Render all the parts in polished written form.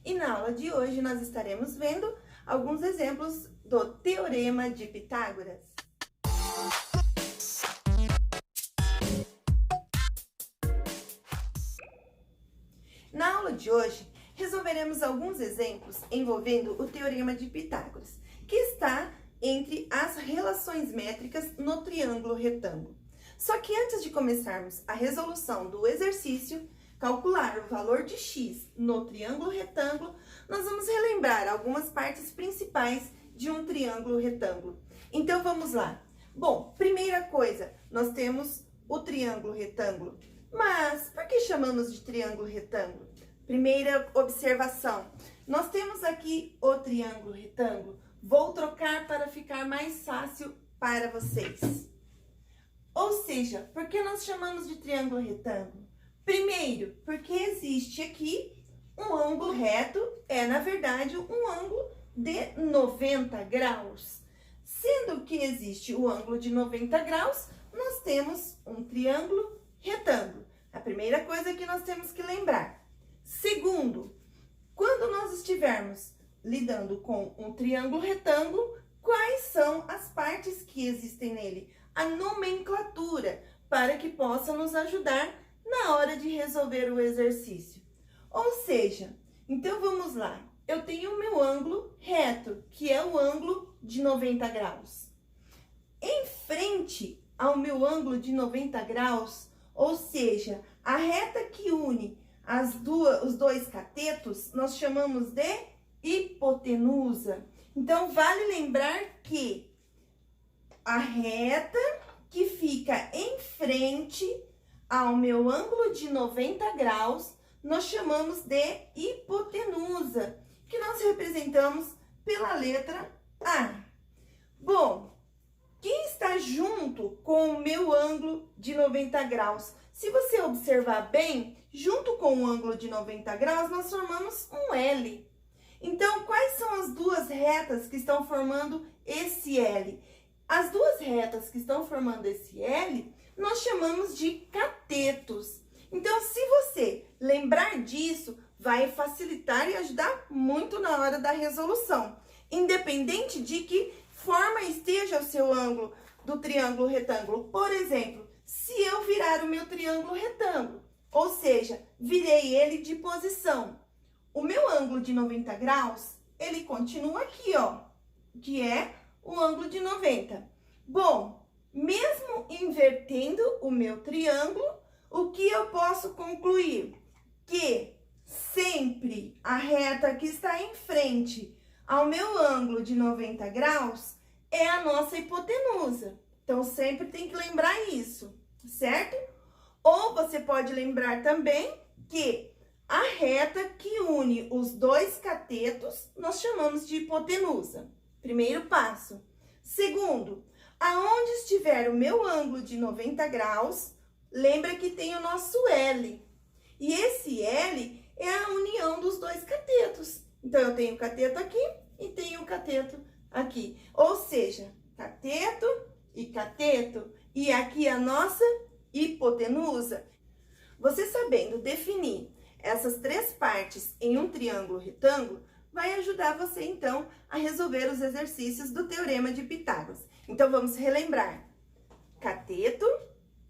E na aula de hoje nós estaremos vendo alguns exemplos do Teorema de Pitágoras. Na aula de hoje, resolveremos alguns exemplos envolvendo o Teorema de Pitágoras, que está entre as relações métricas no triângulo retângulo. Só que antes de começarmos a resolução do exercício, calcular o valor de x no triângulo retângulo, nós vamos relembrar algumas partes principais de um triângulo retângulo. Então, vamos lá. Bom, primeira coisa, nós temos o triângulo retângulo. Mas, por que chamamos de triângulo retângulo? Primeira observação, nós temos aqui o triângulo retângulo. Vou trocar para ficar mais fácil para vocês. Ou seja, por que nós chamamos de triângulo retângulo? Primeiro, porque existe aqui um ângulo reto, na verdade um ângulo de 90 graus. Sendo que existe o ângulo de 90 graus, nós temos um triângulo retângulo. A primeira coisa que nós temos que lembrar. Segundo, quando nós estivermos lidando com um triângulo retângulo, quais são as partes que existem nele? A nomenclatura, para que possa nos ajudar na hora de resolver o exercício. Ou seja, então vamos lá. Eu tenho o meu ângulo reto, que é o ângulo de 90 graus. Em frente ao meu ângulo de 90 graus, ou seja, a reta que une os dois catetos, nós chamamos de hipotenusa. Então, vale lembrar que a reta que fica em frente ao meu ângulo de 90 graus, nós chamamos de hipotenusa, que nós representamos pela letra A. Bom, quem está junto com o meu ângulo de 90 graus? Se você observar bem, junto com o ângulo de 90 graus, nós formamos um L. Então, quais são as duas retas que estão formando esse L? As duas retas que estão formando esse L, nós chamamos de catetos. Então, se você lembrar disso, vai facilitar e ajudar muito na hora da resolução. Independente de que forma esteja o seu ângulo do triângulo retângulo. Por exemplo, se eu virar o meu triângulo retângulo, ou seja, virei ele de posição, o meu ângulo de 90 graus, ele continua aqui, ó, que é o ângulo de 90. Bom, mesmo invertendo o meu triângulo, o que eu posso concluir? Que sempre a reta que está em frente ao meu ângulo de 90 graus é a nossa hipotenusa. Então, sempre tem que lembrar isso, certo? Ou você pode lembrar também que a reta que une os dois catetos, nós chamamos de hipotenusa. Primeiro passo. Segundo, aonde estiver o meu ângulo de 90 graus, lembra que tem o nosso L. E esse L é a união dos dois catetos. Então, eu tenho o cateto aqui e tenho o cateto aqui. Ou seja, cateto e cateto. E aqui a nossa hipotenusa. Você sabendo definir essas três partes em um triângulo retângulo, vai ajudar você, então, a resolver os exercícios do Teorema de Pitágoras. Então, vamos relembrar. Cateto,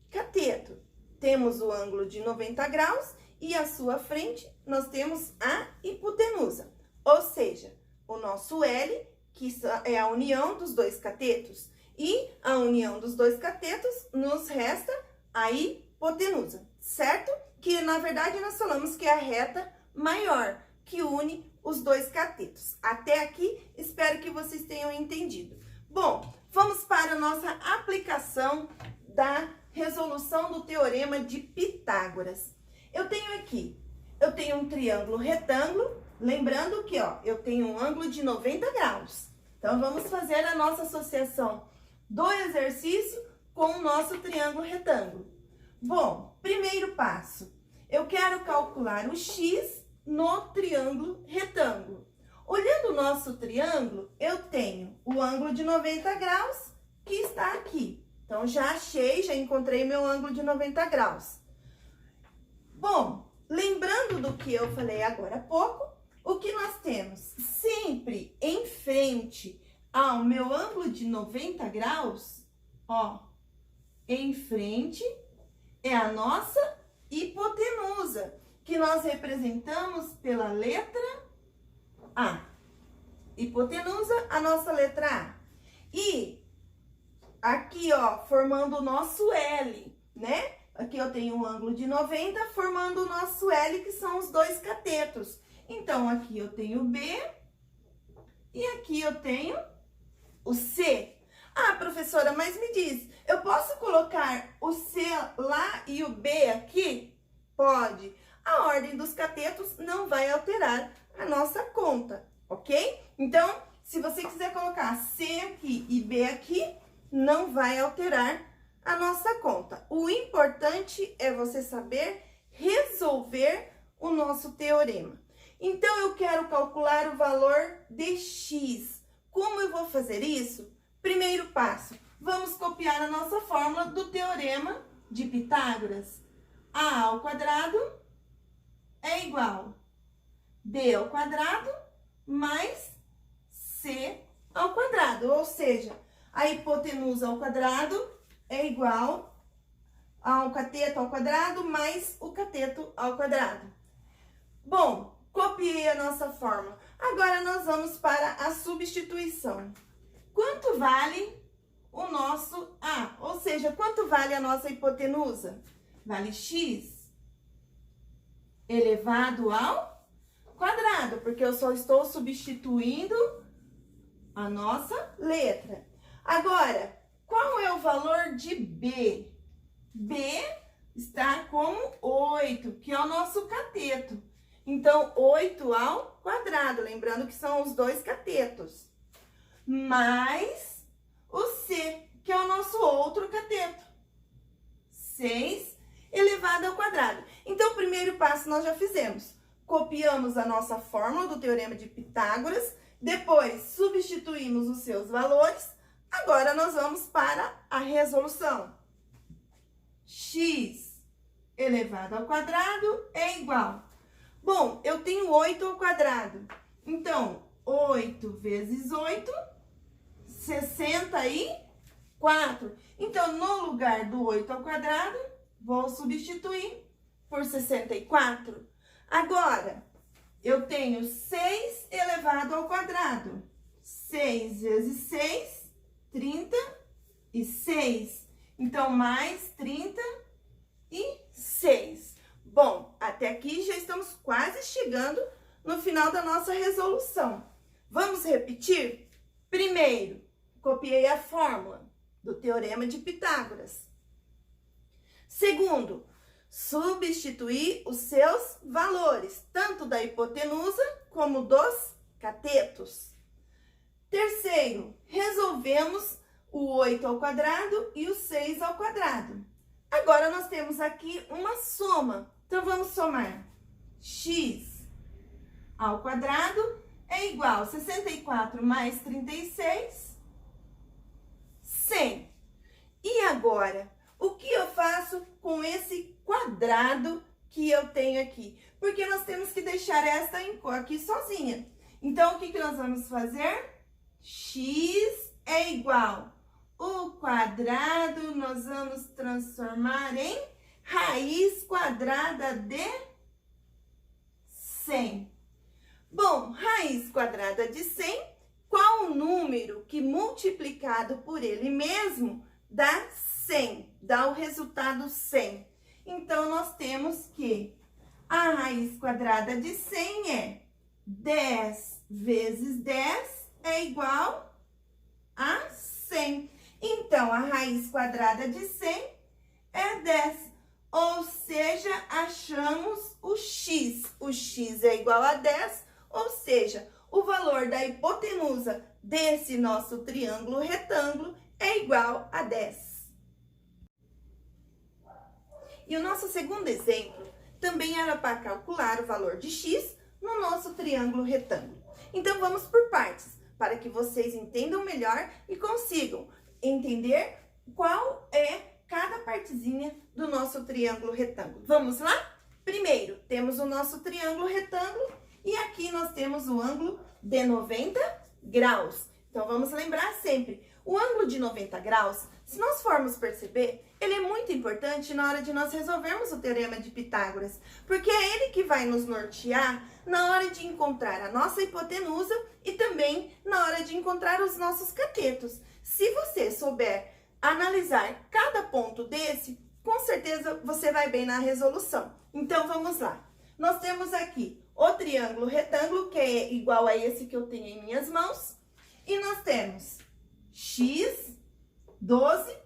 cateto. Temos o ângulo de 90 graus e à sua frente nós temos a hipotenusa. Ou seja, o nosso L, que é a união dos dois catetos. E a união dos dois catetos nos resta a hipotenusa, certo? Que, na verdade, nós falamos que é a reta maior que une os dois catetos. Até aqui, espero que vocês tenham entendido. Bom, vamos para a nossa aplicação da resolução do Teorema de Pitágoras. Eu tenho um triângulo retângulo, lembrando que, ó, eu tenho um ângulo de 90 graus. Então, vamos fazer a nossa associação do exercício com o nosso triângulo retângulo. Bom, primeiro passo, eu quero calcular o x no triângulo retângulo. Olhando o nosso triângulo, eu tenho o ângulo de 90 graus que está aqui. Então, já achei, já encontrei meu ângulo de 90 graus. Bom, lembrando do que eu falei agora há pouco, o que frente ao meu ângulo de 90 graus, ó, em frente é a nossa hipotenusa, que nós representamos pela letra A. Hipotenusa, a nossa letra A. E aqui, ó, formando o nosso L, né? Aqui eu tenho um ângulo de 90, formando o nosso L, que são os dois catetos. Então, aqui eu tenho B e aqui eu tenho o C. Ah, professora, mas me diz, eu posso colocar o C lá e o B aqui? Pode. A ordem dos catetos não vai alterar a nossa conta, ok? Então, se você quiser colocar C aqui e B aqui, não vai alterar a nossa conta. O importante é você saber resolver o nosso teorema. Então, eu quero calcular o valor de x. Como eu vou fazer isso? Primeiro passo, vamos copiar a nossa fórmula do teorema de Pitágoras. A ao quadrado é igual a b ao quadrado mais c ao quadrado. Ou seja, a hipotenusa ao quadrado é igual ao cateto ao quadrado mais o cateto ao quadrado. Bom, copiei a nossa fórmula. Agora, nós vamos para a substituição. Quanto vale o nosso A? Ou seja, quanto vale a nossa hipotenusa? Vale x elevado ao quadrado, porque eu só estou substituindo a nossa letra. Agora, qual é o valor de B? B está como 8, que é o nosso cateto. Então, 8 ao quadrado, lembrando que são os dois catetos. Mais o C, que é o nosso outro cateto. 6 elevado ao quadrado. Então, o primeiro passo nós já fizemos. Copiamos a nossa fórmula do Teorema de Pitágoras, depois substituímos os seus valores. Agora, nós vamos para a resolução. X elevado ao quadrado é igual. Bom, eu tenho 8 ao quadrado. Então, 8 vezes 8, 64. Então, no lugar do 8 ao quadrado, vou substituir por 64. Agora, eu tenho 6 elevado ao quadrado. 6 vezes 6, 36. Então, mais 36. Bom, até aqui já estamos quase chegando no final da nossa resolução. Vamos repetir? Primeiro, copiei a fórmula do Teorema de Pitágoras. Segundo, substituir os seus valores, tanto da hipotenusa como dos catetos. Terceiro, resolvemos o 8 ao quadrado e o 6 ao quadrado. Agora, nós temos aqui uma soma. Então, vamos somar. X ao quadrado é igual a 64 mais 36, 100. E agora, o que eu faço com esse quadrado que eu tenho aqui? Porque nós temos que deixar esta aqui sozinha. Então, o que nós vamos fazer? X é igual o quadrado, nós vamos transformar em raiz quadrada de 100. Bom, raiz quadrada de 100, qual o número que multiplicado por ele mesmo dá 100, dá o resultado 100? Então, nós temos que a raiz quadrada de 100 é 10 vezes 10 é igual a 100. Então, a raiz quadrada de 100 é 10. Ou seja, achamos o x. O x é igual a 10, ou seja, o valor da hipotenusa desse nosso triângulo retângulo é igual a 10. E o nosso segundo exemplo também era para calcular o valor de x no nosso triângulo retângulo. Então, vamos por partes, para que vocês entendam melhor e consigam entender qual é cada partezinha do nosso triângulo retângulo. Vamos lá? Primeiro, temos o nosso triângulo retângulo e aqui nós temos o ângulo de 90 graus. Então, vamos lembrar sempre, o ângulo de 90 graus, se nós formos perceber, ele é muito importante na hora de nós resolvermos o Teorema de Pitágoras, porque é ele que vai nos nortear na hora de encontrar a nossa hipotenusa e também na hora de encontrar os nossos catetos. Se você souber analisar cada ponto desse, com certeza você vai bem na resolução. Então, vamos lá. Nós temos aqui o triângulo retângulo, que é igual a esse que eu tenho em minhas mãos. E nós temos x, 12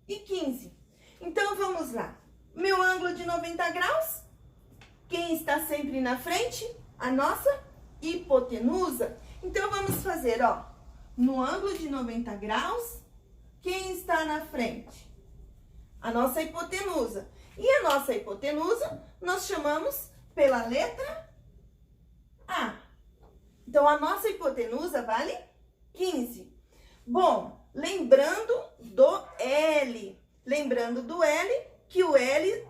e 15. Então, vamos lá. Meu ângulo de 90 graus, quem está sempre na frente? A nossa hipotenusa. Então, vamos fazer, ó, no ângulo de 90 graus, quem está na frente? A nossa hipotenusa. E a nossa hipotenusa nós chamamos pela letra A. Então, a nossa hipotenusa vale 15. Bom, lembrando do L. Lembrando do L, que o L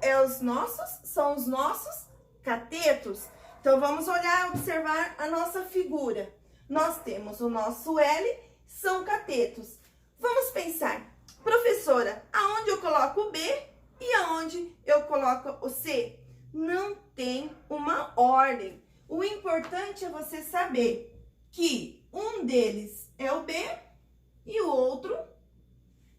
são os nossos catetos. Então, vamos olhar, observar a nossa figura. Nós temos o nosso L, são catetos. Vamos pensar, professora, aonde eu coloco o B e aonde eu coloco o C? Não tem uma ordem. O importante é você saber que um deles é o B e o outro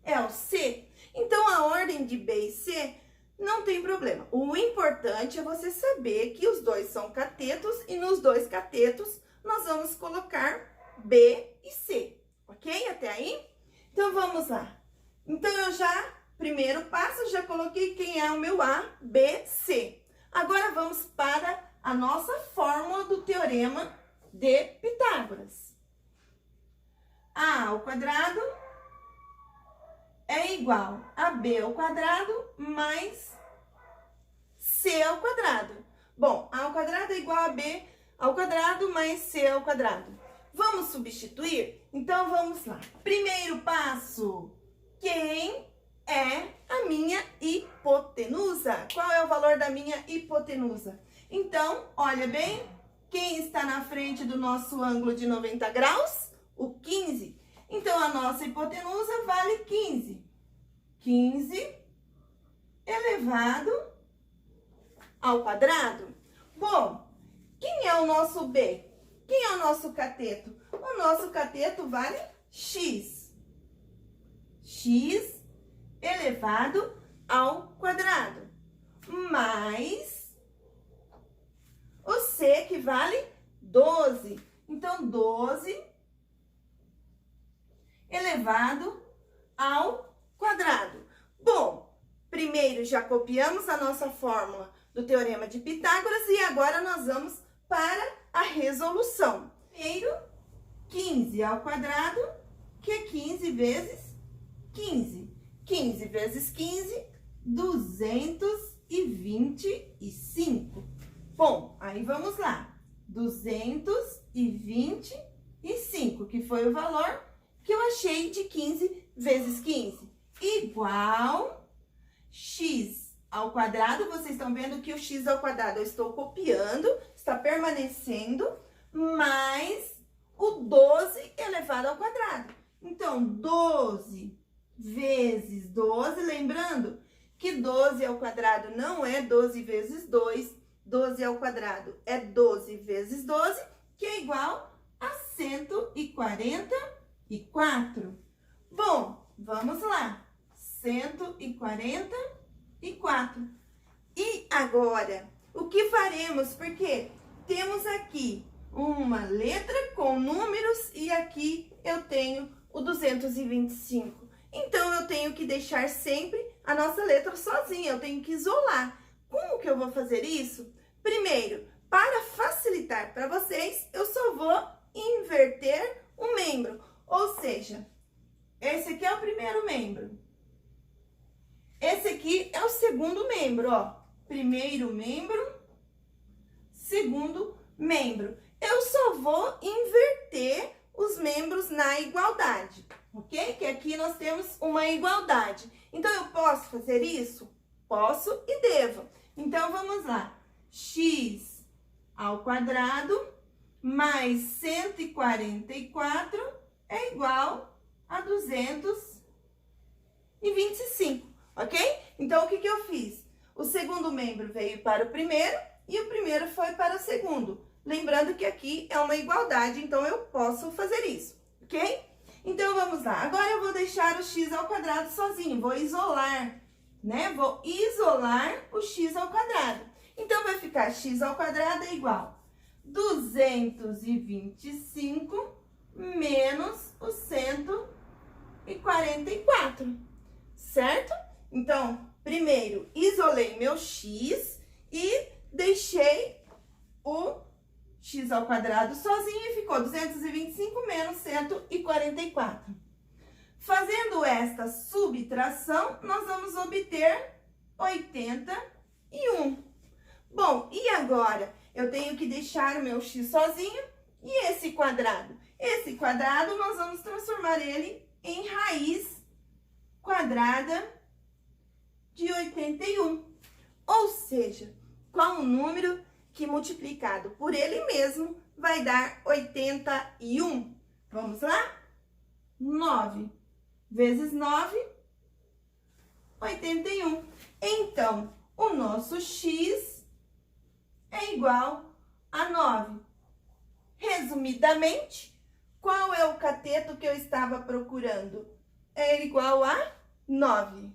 é o C. Então, a ordem de B e C não tem problema. O importante é você saber que os dois são catetos e nos dois catetos nós vamos colocar B e C, ok? Até aí? Então, vamos lá. Então, primeiro passo, já coloquei quem é o meu A, B, C. Agora, vamos para a nossa fórmula do Teorema de Pitágoras. A ao quadrado é igual a B ao quadrado mais C ao quadrado. Bom, A ao quadrado é igual a B ao quadrado mais C ao quadrado. Vamos substituir? Então, vamos lá. Primeiro passo, quem é a minha hipotenusa? Qual é o valor da minha hipotenusa? Então, olha bem, quem está na frente do nosso ângulo de 90 graus? O 15. Então, a nossa hipotenusa vale 15. 15 elevado ao quadrado. Bom, quem é o nosso B? Quem é o nosso cateto? O nosso cateto vale x. X elevado ao quadrado. Mais o C, que vale 12. Então, 12 elevado ao quadrado. Bom, primeiro já copiamos a nossa fórmula do Teorema de Pitágoras e agora nós vamos para a resolução. Primeiro, 15 ao quadrado, que é 15 vezes 15. 15 vezes 15, 225. Bom, aí vamos lá. 225, que foi o valor que eu achei de 15 vezes 15. Igual x ao quadrado. Vocês estão vendo que o x ao quadrado eu estou copiando, está permanecendo, mais o 12 elevado ao quadrado. Então, 12 vezes 12, lembrando que 12 ao quadrado não é 12 vezes 2, 12 ao quadrado é 12 vezes 12, que é igual a 144. Bom, vamos lá. 144. E agora, o que faremos? Porque temos aqui uma letra com números e aqui eu tenho o 225. Então, eu tenho que deixar sempre a nossa letra sozinha, eu tenho que isolar. Como que eu vou fazer isso? Primeiro, para facilitar para vocês, eu só vou inverter um membro. Ou seja, esse aqui é o primeiro membro. Esse aqui é o segundo membro, ó. Primeiro membro, segundo membro. Eu só vou inverter os membros na igualdade, ok? Que aqui nós temos uma igualdade. Então, eu posso fazer isso? Posso e devo. Então, vamos lá. X ao quadrado mais 144 é igual a 225, ok? Então, o que que eu fiz? O segundo membro veio para o primeiro e o primeiro foi para o segundo. Lembrando que aqui é uma igualdade, então eu posso fazer isso, ok? Então, vamos lá. Agora eu vou deixar o x ao quadrado sozinho, vou isolar, né? Vou isolar o x ao quadrado. Então, vai ficar x ao quadrado é igual a 225 menos o 144, certo? Então, primeiro, isolei meu x e deixei o x ao quadrado sozinho e ficou 225 menos 144. Fazendo esta subtração, nós vamos obter 81. Bom, e agora? Eu tenho que deixar o meu x sozinho e esse quadrado. Esse quadrado, nós vamos transformar ele em raiz quadrada de 81. Ou seja, qual o número que multiplicado por ele mesmo vai dar 81? Vamos lá? 9 vezes 9, 81. Então, o nosso x é igual a 9. Resumidamente, qual é o cateto que eu estava procurando? É igual a 9.